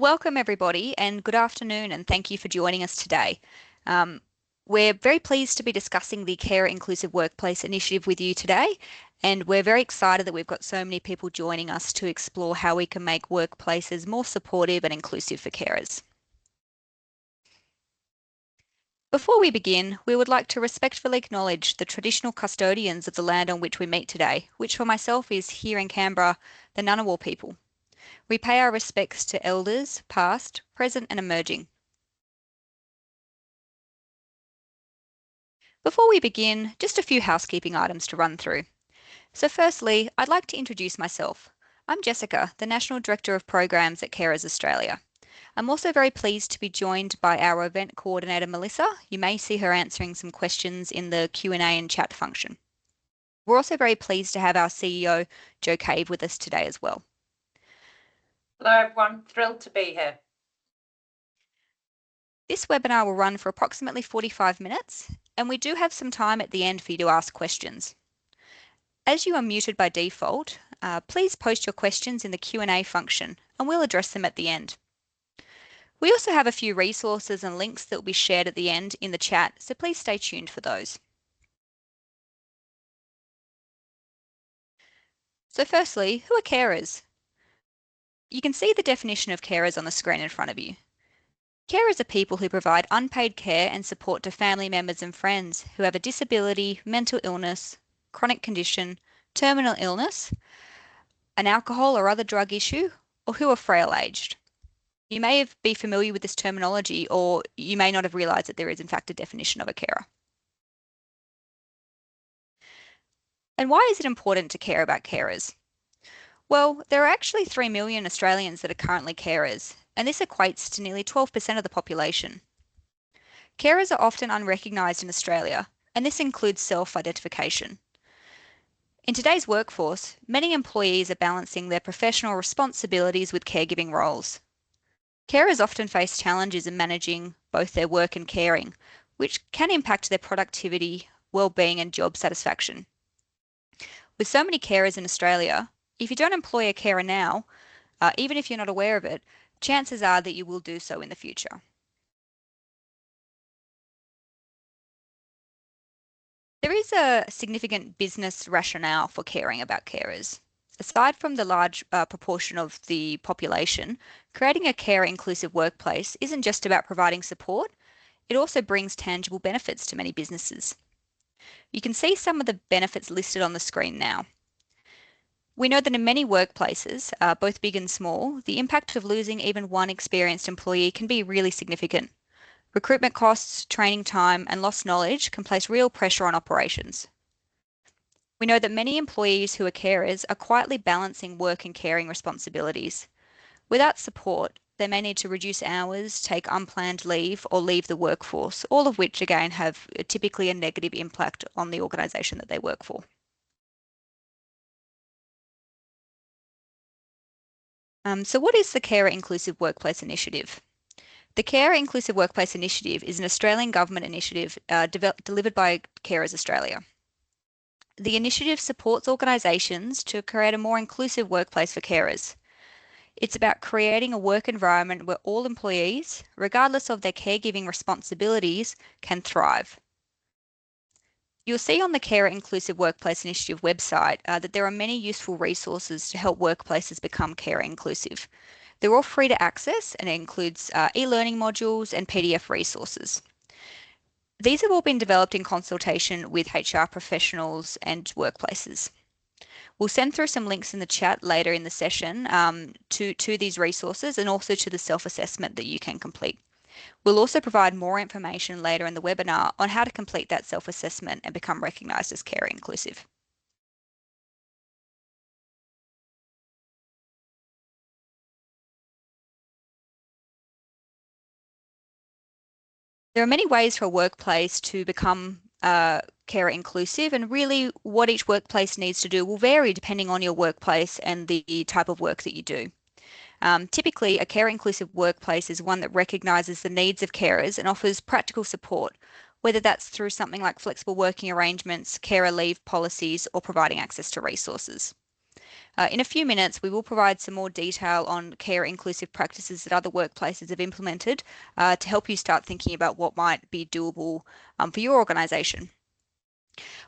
Welcome everybody and good afternoon and thank you for joining us today. Um, we're very pleased to be discussing the Carer Inclusive Workplace Initiative with you today, and we're very excited that we've got so many people joining us to explore how we can make workplaces more supportive and inclusive for carers. Before we begin, we would like to respectfully acknowledge the traditional custodians of the land on which we meet today, which for myself is here in Canberra, the Ngunnawal people. We pay our respects to elders, past, present and emerging. Before we begin, just a few housekeeping items to run through. So firstly, I'd like to introduce myself. I'm Jessica, the National Director of Programs at Carers Australia. I'm also very pleased to be joined by our event coordinator, Melissa. You may see her answering some questions in the Q&A and chat function. We're also very pleased to have our CEO, Jo Cave, with us today as well. Hello everyone, thrilled to be here. This webinar will run for approximately 45 minutes, and we do have some time at the end for you to ask questions. As you are muted by default, please post your questions in the Q&A function and we'll address them at the end. We also have a few resources and links that will be shared at the end in the chat, so please stay tuned for those. So firstly, who are carers? You can see the definition of carers on the screen in front of you. Carers are people who provide unpaid care and support to family members and friends who have a disability, mental illness, chronic condition, terminal illness, an alcohol or other drug issue, or who are frail-aged. You may be familiar with this terminology, or you may not have realised that there is in fact a definition of a carer. And why is it important to care about carers? Well, there are actually 3 million Australians that are currently carers, and this equates to nearly 12% of the population. Carers are often unrecognised in Australia, and this includes self-identification. In today's workforce, many employees are balancing their professional responsibilities with caregiving roles. Carers often face challenges in managing both their work and caring, which can impact their productivity, well-being and job satisfaction. With so many carers in Australia, if you don't employ a carer now, even if you're not aware of it, chances are that you will do so in the future. There is a significant business rationale for caring about carers. Aside from the large proportion of the population, creating a carer-inclusive workplace isn't just about providing support, it also brings tangible benefits to many businesses. You can see some of the benefits listed on the screen now. We know that in many workplaces, both big and small, the impact of losing even one experienced employee can be really significant. Recruitment costs, training time, and lost knowledge can place real pressure on operations. We know that many employees who are carers are quietly balancing work and caring responsibilities. Without support, they may need to reduce hours, take unplanned leave, or leave the workforce, all of which again have typically a negative impact on the organisation that they work for. So what is the Carer Inclusive Workplace Initiative? The Carer Inclusive Workplace Initiative is an Australian government initiative delivered by Carers Australia. The initiative supports organisations to create a more inclusive workplace for carers. It's about creating a work environment where all employees, regardless of their caregiving responsibilities, can thrive. You'll see on the Carer Inclusive Workplace Initiative website that there are many useful resources to help workplaces become carer inclusive. They're all free to access and it includes e-learning modules and PDF resources. These have all been developed in consultation with HR professionals and workplaces. We'll send through some links in the chat later in the session to these resources and also to the self-assessment that you can complete. We'll also provide more information later in the webinar on how to complete that self-assessment and become recognised as carer inclusive. There are many ways for a workplace to become carer inclusive, and really what each workplace needs to do will vary depending on your workplace and the type of work that you do. Typically, a carer inclusive workplace is one that recognises the needs of carers and offers practical support, whether that's through something like flexible working arrangements, carer leave policies, or providing access to resources. In a few minutes, we will provide some more detail on care inclusive practices that other workplaces have implemented to help you start thinking about what might be doable for your organisation.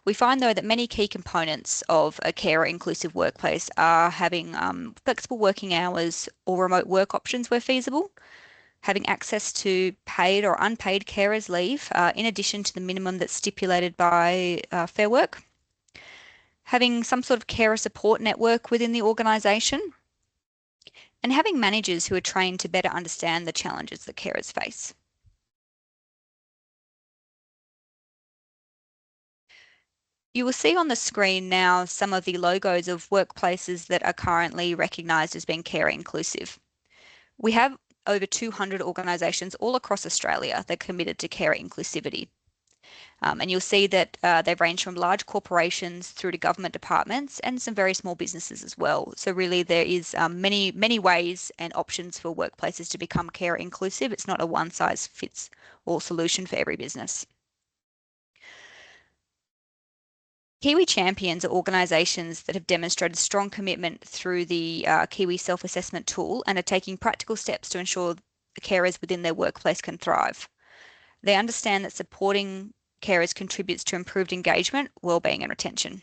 We find, though, that many key components of a carer inclusive workplace are having flexible working hours or remote work options where feasible, having access to paid or unpaid carers leave, in addition to the minimum that's stipulated by Fair Work, having some sort of carer support network within the organisation, and having managers who are trained to better understand the challenges that carers face. You will see on the screen now some of the logos of workplaces that are currently recognised as being carer inclusive. We have over 200 organisations all across Australia that are committed to carer inclusivity. And you'll see that they range from large corporations through to government departments and some very small businesses as well. So really there is many ways and options for workplaces to become carer inclusive. It's not a one size fits all solution for every business. CIWI Champions are organisations that have demonstrated strong commitment through the CIWI self-assessment tool and are taking practical steps to ensure the carers within their workplace can thrive. They understand that supporting carers contributes to improved engagement, wellbeing, and retention.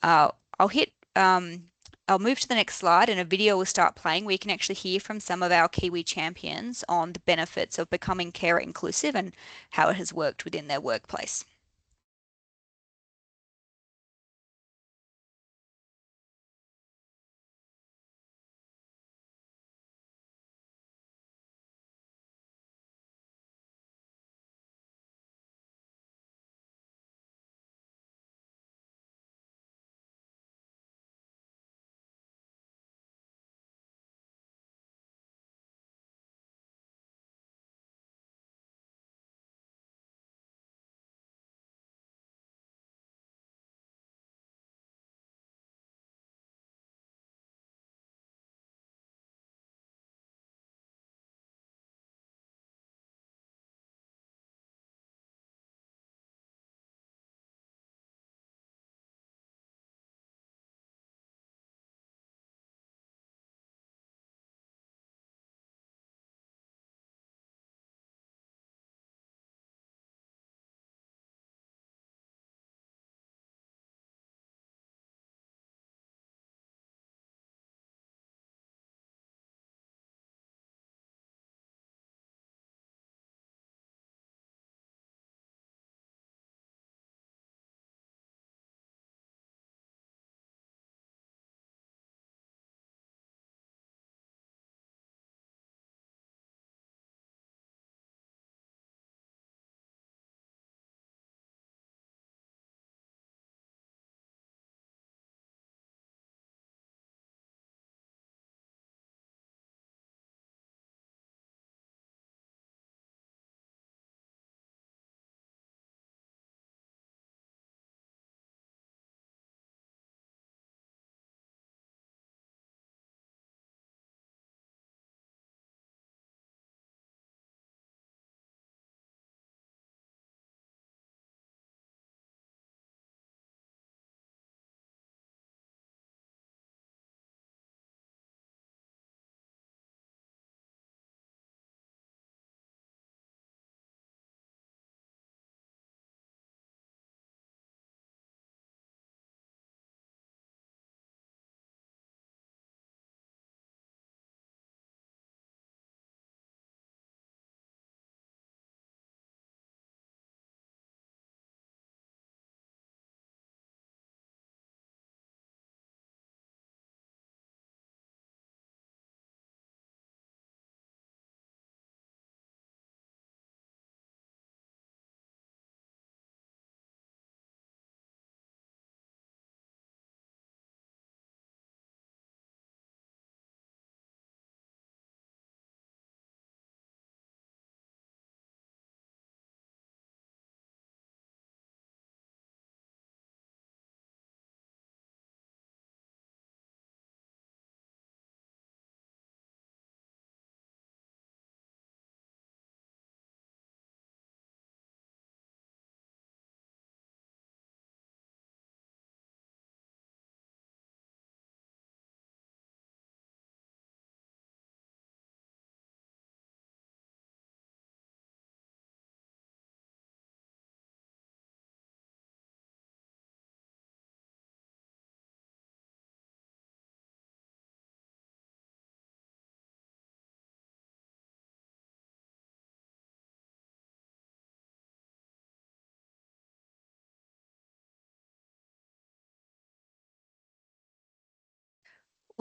Uh, I'll hit. I'll move to the next slide, and a video will start playing where you can actually hear from some of our CIWI champions on the benefits of becoming carer inclusive and how it has worked within their workplace.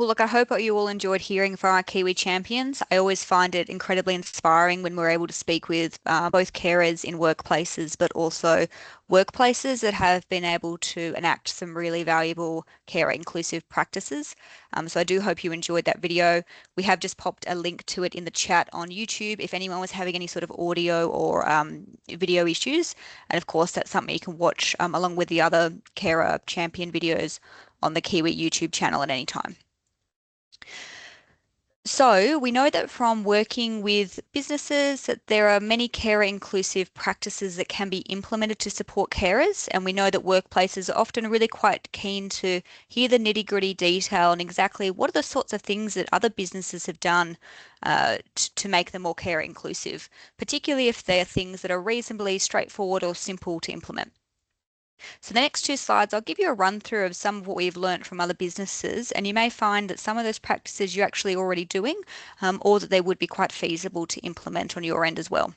Well, look, I hope you all enjoyed hearing from our CIWI champions. I always find it incredibly inspiring when we're able to speak with both carers in workplaces, but also workplaces that have been able to enact some really valuable carer inclusive practices. So I do hope you enjoyed that video. We have just popped a link to it in the chat on YouTube if anyone was having any sort of audio or video issues. And of course, that's something you can watch along with the other carer champion videos on the CIWI YouTube channel at any time. So we know that from working with businesses that there are many carer inclusive practices that can be implemented to support carers, and we know that workplaces are often really quite keen to hear the nitty-gritty detail and exactly what are the sorts of things that other businesses have done to make them more carer inclusive, particularly if they are things that are reasonably straightforward or simple to implement. So the next two slides, I'll give you a run through of some of what we've learned from other businesses, and you may find that some of those practices you're actually already doing, or that they would be quite feasible to implement on your end as well.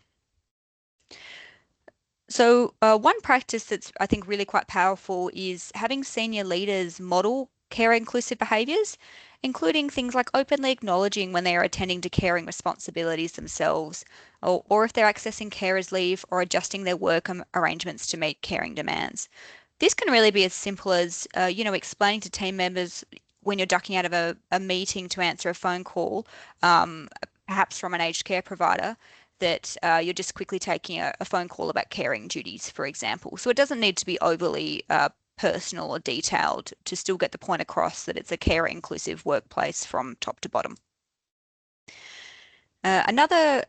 So one practice that's I think really quite powerful is having senior leaders model care inclusive behaviours, including things like openly acknowledging when they are attending to caring responsibilities themselves, or if they're accessing carers leave or adjusting their work arrangements to meet caring demands. This can really be as simple as, explaining to team members when you're ducking out of a meeting to answer a phone call, perhaps from an aged care provider, that you're just quickly taking a phone call about caring duties, for example. So it doesn't need to be overly personal or detailed to still get the point across that it's a care inclusive workplace from top to bottom. Another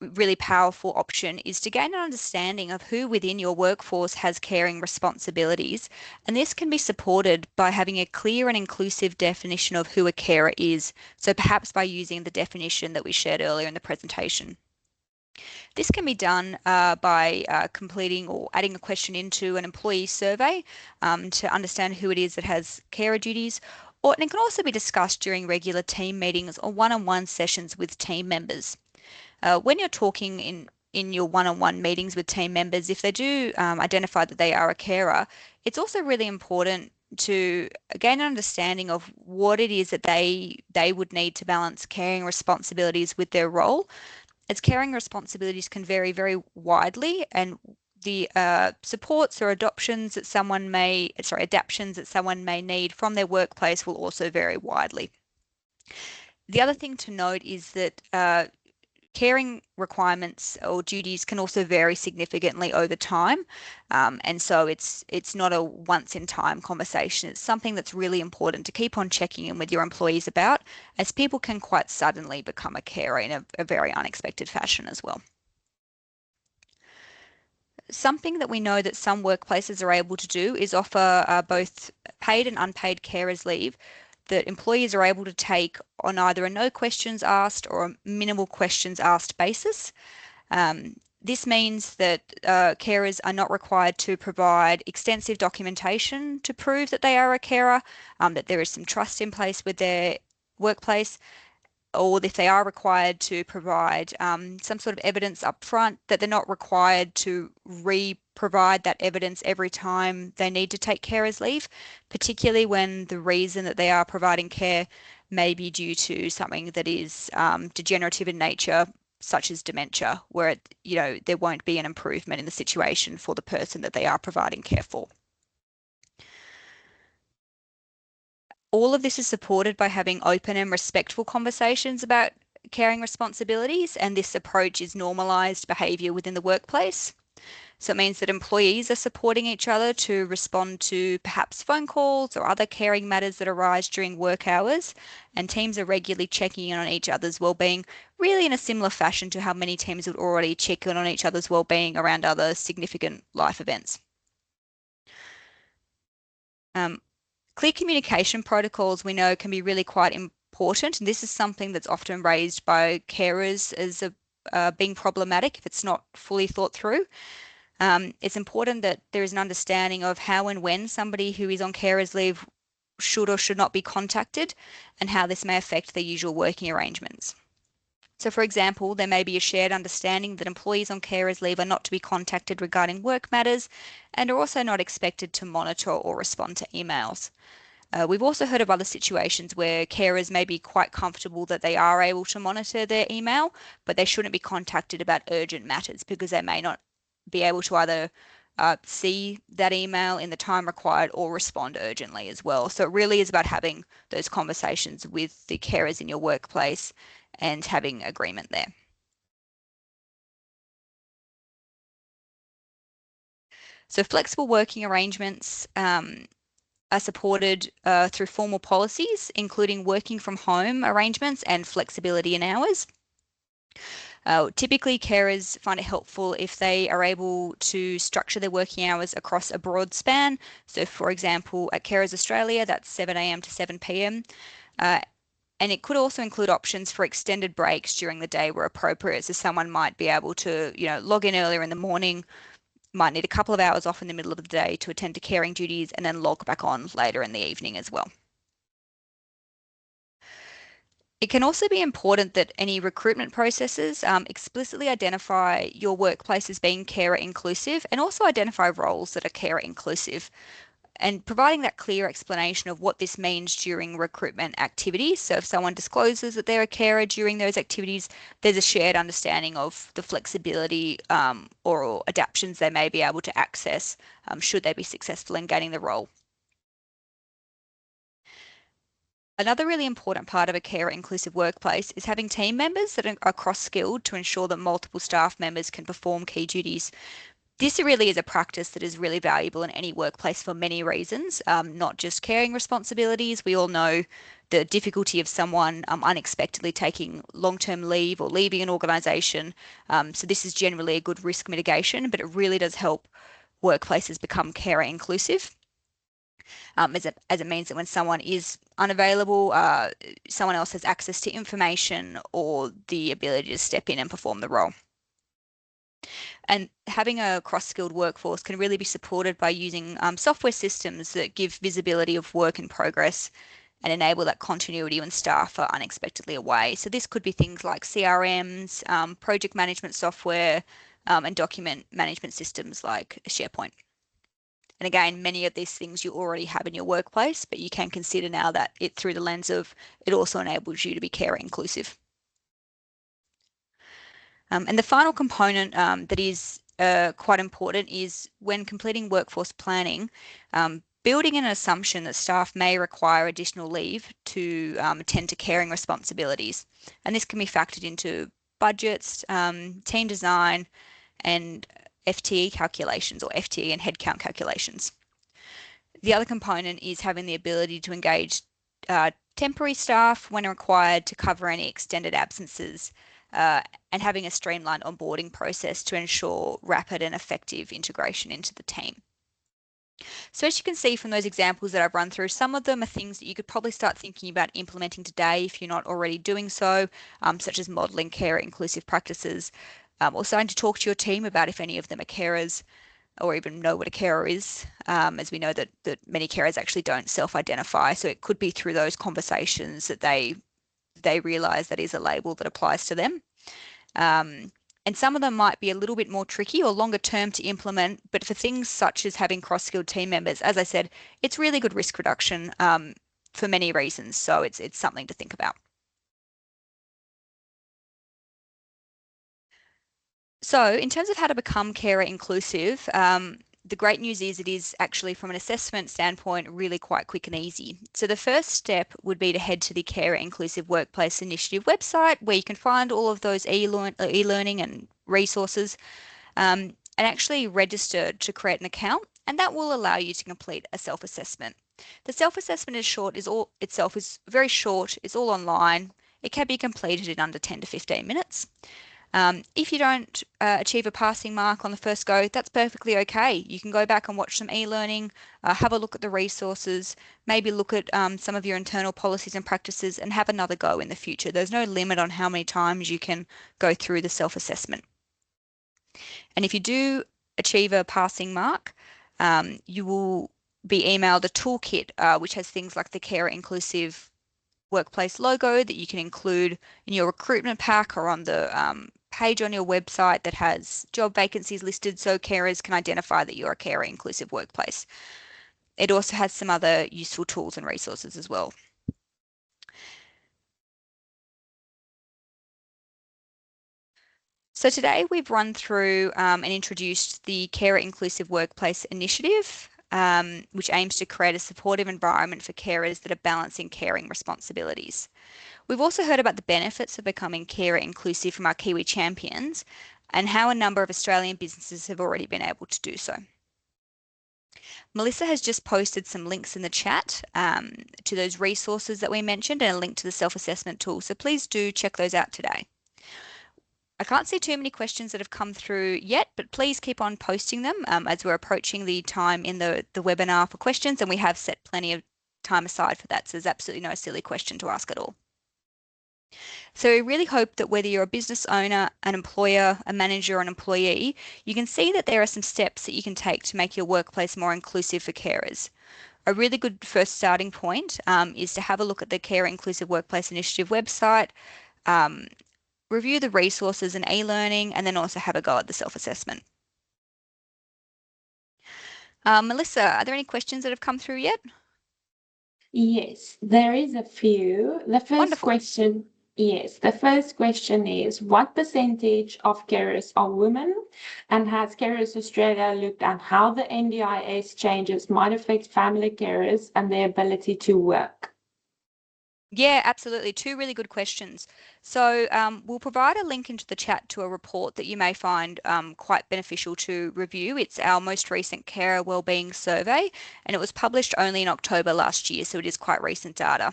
really powerful option is to gain an understanding of who within your workforce has caring responsibilities, and this can be supported by having a clear and inclusive definition of who a carer is, so perhaps by using the definition that we shared earlier in the presentation. This can be done by completing or adding a question into an employee survey to understand who it is that has carer duties, and it can also be discussed during regular team meetings or one-on-one sessions with team members. When you're talking in your one-on-one meetings with team members, if they do identify that they are a carer, it's also really important to gain an understanding of what it is that they would need to balance caring responsibilities with their role, as caring responsibilities can vary very widely, and the supports or adaptations that someone may need from their workplace will also vary widely. The other thing to note is that caring requirements or duties can also vary significantly over time, and so it's not a once in time conversation. It's something that's really important to keep on checking in with your employees about, as people can quite suddenly become a carer in a very unexpected fashion as well. Something that we know that some workplaces are able to do is offer both paid and unpaid carers leave that employees are able to take on either a no questions asked or a minimal questions asked basis. This means that carers are not required to provide extensive documentation to prove that they are a carer, that there is some trust in place with their workplace, or if they are required to provide some sort of evidence up front, that they're not required to provide that evidence every time they need to take carers leave, particularly when the reason that they are providing care may be due to something that is degenerative in nature, such as dementia, where there won't be an improvement in the situation for the person that they are providing care for. All of this is supported by having open and respectful conversations about caring responsibilities, and this approach is normalised behaviour within the workplace. So it means that employees are supporting each other to respond to perhaps phone calls or other caring matters that arise during work hours, and teams are regularly checking in on each other's wellbeing, really in a similar fashion to how many teams would already check in on each other's wellbeing around other significant life events. Clear communication protocols we know can be really quite important, and this is something that's often raised by carers as being problematic if it's not fully thought through. It's important that there is an understanding of how and when somebody who is on carers leave should or should not be contacted, and how this may affect their usual working arrangements. So, for example, there may be a shared understanding that employees on carers leave are not to be contacted regarding work matters and are also not expected to monitor or respond to emails. We've also heard of other situations where carers may be quite comfortable that they are able to monitor their email, but they shouldn't be contacted about urgent matters because they may not be able to either see that email in the time required or respond urgently as well. So it really is about having those conversations with the carers in your workplace and having agreement there. So flexible working arrangements are supported through formal policies, including working from home arrangements and flexibility in hours. Typically, carers find it helpful if they are able to structure their working hours across a broad span. So, for example, at Carers Australia, that's 7 a.m. to 7 p.m. And it could also include options for extended breaks during the day where appropriate. So someone might be able to, log in earlier in the morning, might need a couple of hours off in the middle of the day to attend to caring duties and then log back on later in the evening as well. It can also be important that any recruitment processes explicitly identify your workplace as being carer inclusive and also identify roles that are carer inclusive and providing that clear explanation of what this means during recruitment activities. So if someone discloses that they're a carer during those activities, there's a shared understanding of the flexibility or adaptations they may be able to access should they be successful in gaining the role. Another really important part of a carer inclusive workplace is having team members that are cross-skilled to ensure that multiple staff members can perform key duties. This really is a practice that is really valuable in any workplace for many reasons, not just caring responsibilities. We all know the difficulty of someone unexpectedly taking long-term leave or leaving an organisation. So this is generally a good risk mitigation, but it really does help workplaces become carer inclusive. As it means that when someone is unavailable, someone else has access to information or the ability to step in and perform the role. And having a cross-skilled workforce can really be supported by using software systems that give visibility of work in progress and enable that continuity when staff are unexpectedly away. So this could be things like CRMs, project management software, and document management systems like SharePoint. And again, many of these things you already have in your workplace, but you can consider now that it through the lens of it also enables you to be carer inclusive. And the final component that is quite important is when completing workforce planning, building in an assumption that staff may require additional leave to attend to caring responsibilities. And this can be factored into budgets, team design, and FTE calculations or FTE and headcount calculations. The other component is having the ability to engage temporary staff when required to cover any extended absences and having a streamlined onboarding process to ensure rapid and effective integration into the team. So as you can see from those examples that I've run through, some of them are things that you could probably start thinking about implementing today if you're not already doing so, such as modelling care inclusive practices, or starting to talk to your team about if any of them are carers or even know what a carer is, as we know that many carers actually don't self-identify. So it could be through those conversations that they realise that is a label that applies to them. And some of them might be a little bit more tricky or longer term to implement, but for things such as having cross-skilled team members, as I said, it's really good risk reduction for many reasons. So it's something to think about. So in terms of how to become carer inclusive, the great news is it is actually from an assessment standpoint really quite quick and easy. So the first step would be to head to the Carer Inclusive Workplace Initiative website where you can find all of those e-learning and resources and actually register to create an account, and that will allow you to complete a self-assessment. The self-assessment is very short, it's all online, it can be completed in under 10 to 15 minutes. If you don't achieve a passing mark on the first go, that's perfectly okay. You can go back and watch some e-learning, have a look at the resources, maybe look at some of your internal policies and practices and have another go in the future. There's no limit on how many times you can go through the self-assessment. And if you do achieve a passing mark, you will be emailed a toolkit, which has things like the Carer Inclusive Workplace logo that you can include in your recruitment pack or on the page on your website that has job vacancies listed so carers can identify that you're a carer inclusive workplace. It also has some other useful tools and resources as well. So today we've run through and introduced the Carer Inclusive Workplace Initiative, which aims to create a supportive environment for carers that are balancing caring responsibilities. We've also heard about the benefits of becoming carer inclusive from our CIWI Champions and how a number of Australian businesses have already been able to do so. Melissa has just posted some links in the chat to those resources that we mentioned and a link to the self-assessment tool. So please do check those out today. I can't see too many questions that have come through yet, but please keep on posting them as we're approaching the time in the webinar for questions, and we have set plenty of time aside for that. So there's absolutely no silly question to ask at all. So we really hope that whether you're a business owner, an employer, a manager, or an employee, you can see that there are some steps that you can take to make your workplace more inclusive for carers. A really good first starting point is to have a look at the Carer Inclusive Workplace Initiative website, review the resources and e-learning, and then also have a go at the self-assessment. Melissa, are there any questions that have come through yet? Yes, there is a few. The first Wonderful. question, yes, the first question is what percentage of carers are women? And has Carers Australia looked at how the NDIS changes might affect family carers and their ability to work? Yeah, absolutely. Two really good questions. So we'll provide a link into the chat to a report that you may find quite beneficial to review. It's our most recent carer wellbeing survey, and it was published only in October last year, so it is quite recent data.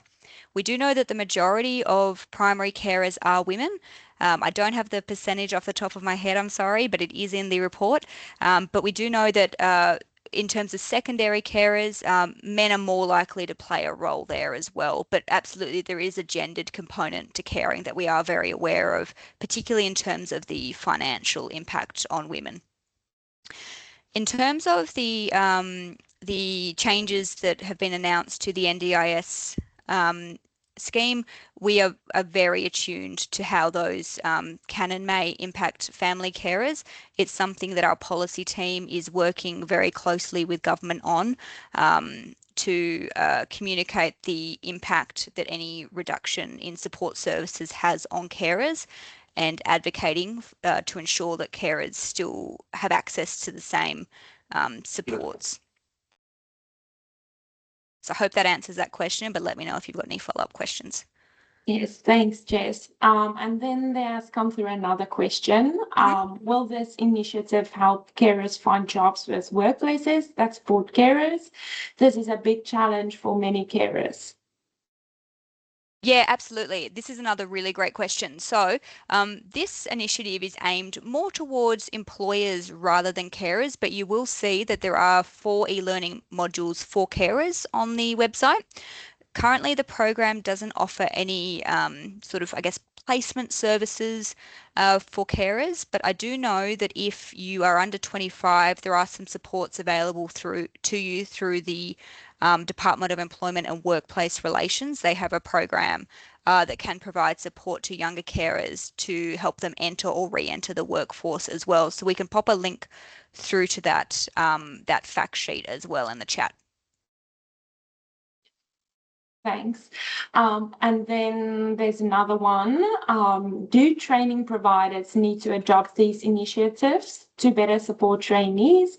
We do know that the majority of primary carers are women. I don't have the percentage off the top of my head, I'm sorry, but it is in the report. But we do know that in terms of secondary carers, men are more likely to play a role there as well. But absolutely, there is a gendered component to caring that we are very aware of, particularly in terms of the financial impact on women. In terms of the changes that have been announced to the NDIS scheme, we are very attuned to how those can and may impact family carers. It's something that our policy team is working very closely with government on to communicate the impact that any reduction in support services has on carers and advocating to ensure that carers still have access to the same supports. So I hope that answers that question, but let me know if you've got any follow-up questions. Yes, thanks, Jess. And then there's come through another question. Will this initiative help carers find jobs with workplaces that support carers? This is a big challenge for many carers. Yeah, absolutely. This is another really great question. So, this initiative is aimed more towards employers rather than carers, but you will see that there are 4 e-learning modules for carers on the website. Currently, the program doesn't offer any sort of, I guess, placement services for carers, but I do know that if you are under 25, there are some supports available to you through the Department of Employment and Workplace Relations. They have a program that can provide support to younger carers to help them enter or re-enter the workforce as well. So we can pop a link through to that that fact sheet as well in the chat. Thanks. And then there's another one. Do training providers need to adopt these initiatives to better support trainees,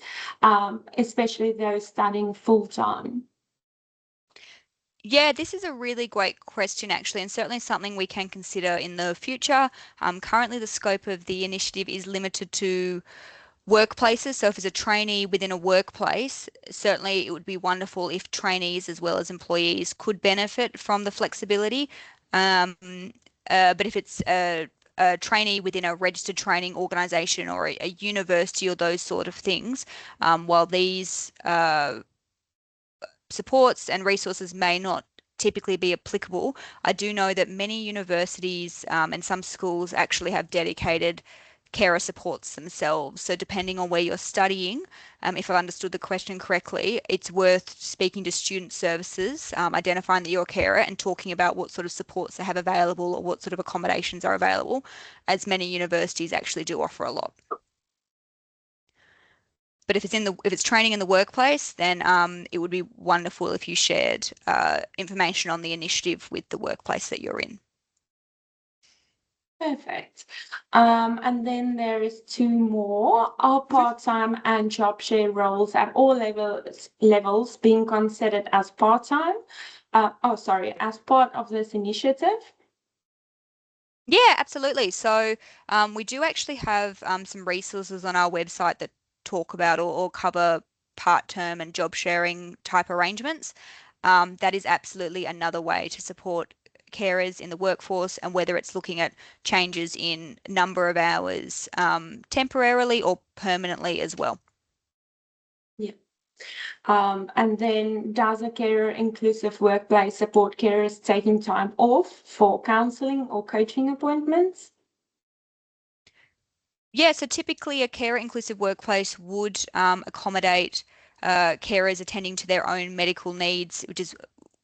especially those studying full-time? Yeah, this is a really great question, actually, and certainly something we can consider in the future. Currently, the scope of the initiative is limited to workplaces. So if it's a trainee within a workplace, certainly it would be wonderful if trainees as well as employees could benefit from the flexibility. But if it's a trainee within a registered training organisation or a university or those sort of things, while these supports and resources may not typically be applicable, I do know that many universities and some schools actually have dedicated carer supports themselves. So depending on where you're studying, if I've understood the question correctly, it's worth speaking to student services, identifying that you're a carer and talking about what sort of supports they have available or what sort of accommodations are available, as many universities actually do offer a lot. But if it's training in the workplace, then it would be wonderful if you shared information on the initiative with the workplace that you're in. Perfect. And then there is two more. Are part-time and job share roles at all levels being considered as part-time? As part of this initiative? Yeah, absolutely. So we do actually have some resources on our website that talk about or cover part-term and job sharing type arrangements. That is absolutely another way to support carers in the workforce, and whether it's looking at changes in number of hours temporarily or permanently as well. Yeah. And then does a carer inclusive workplace support carers taking time off for counseling or coaching appointments? Yeah, so typically a carer inclusive workplace would accommodate carers attending to their own medical needs, which is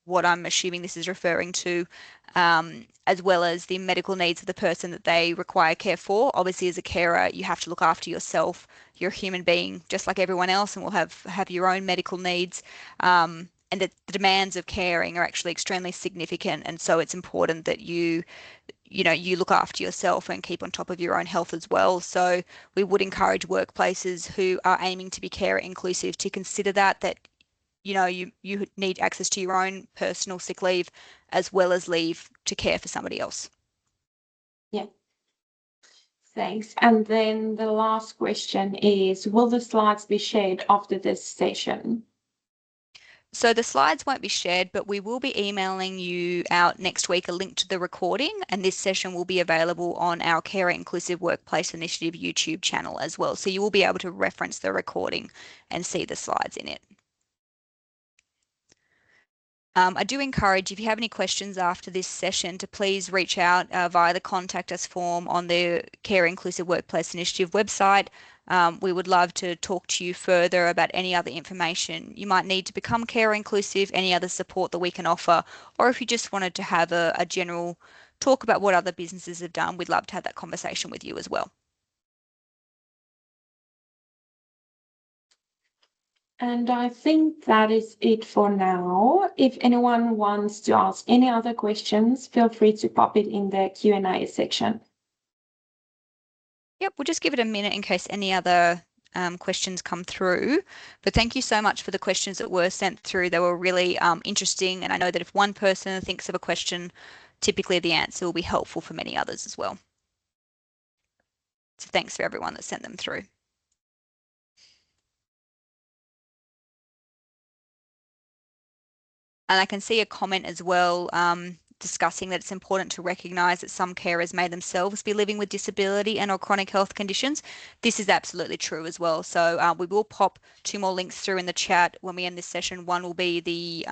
what I'm assuming this is referring to, as well as the medical needs of the person that they require care for. Obviously, as a carer, you have to look after yourself. You're a human being just like everyone else, and will have your own medical needs. And the demands of caring are actually extremely significant, and so it's important that you look after yourself and keep on top of your own health as well. So we would encourage workplaces who are aiming to be carer inclusive to consider that you need access to your own personal sick leave as well as leave to care for somebody else. Yeah. Thanks. And then the last question is, will the slides be shared after this session? So the slides won't be shared, but we will be emailing you out next week a link to the recording, and this session will be available on our Carer Inclusive Workplace Initiative YouTube channel as well. So you will be able to reference the recording and see the slides in it. I do encourage, if you have any questions after this session, to please reach out via the contact us form on the Care Inclusive Workplace Initiative website. We would love to talk to you further about any other information you might need to become care inclusive, any other support that we can offer, or if you just wanted to have a general talk about what other businesses have done, we'd love to have that conversation with you as well. And I think that is it for now. If anyone wants to ask any other questions, feel free to pop it in the Q&A section. Yep, we'll just give it a minute in case any other questions come through. But thank you so much for the questions that were sent through. They were really interesting. And I know that if one person thinks of a question, typically the answer will be helpful for many others as well. So thanks for everyone that sent them through. And I can see a comment as well discussing that it's important to recognise that some carers may themselves be living with disability and or chronic health conditions. This is absolutely true as well. So we will pop two more links through in the chat when we end this session. One will be the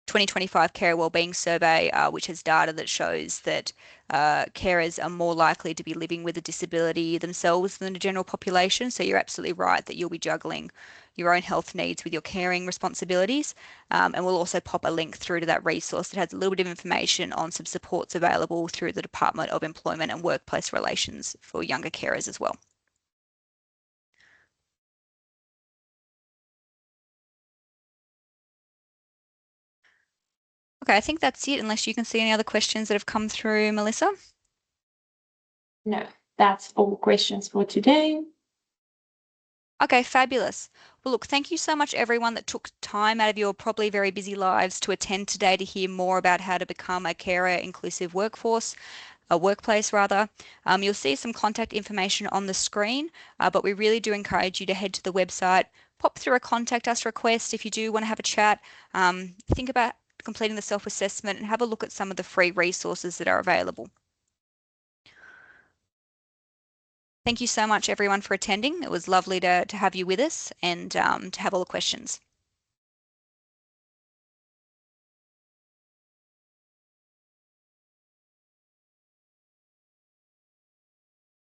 2025 Carer Wellbeing Survey, which has data that shows that carers are more likely to be living with a disability themselves than the general population. So you're absolutely right that you'll be juggling your own health needs with your caring responsibilities. And we'll also pop a link through to that resource that has a little bit of information on some supports available through the Department of Employment and Workplace Relations for younger carers as well. Okay, I think that's it, unless you can see any other questions that have come through, Melissa. No, that's all questions for today. Okay, fabulous. Well, look, thank you so much, everyone that took time out of your probably very busy lives to attend today to hear more about how to become a carer inclusive workplace rather. You'll see some contact information on the screen, but we really do encourage you to head to the website, pop through a contact us request if you do want to have a chat. Think about completing the self-assessment and have a look at some of the free resources that are available. Thank you so much, everyone, for attending. It was lovely to have you with us and to have all the questions.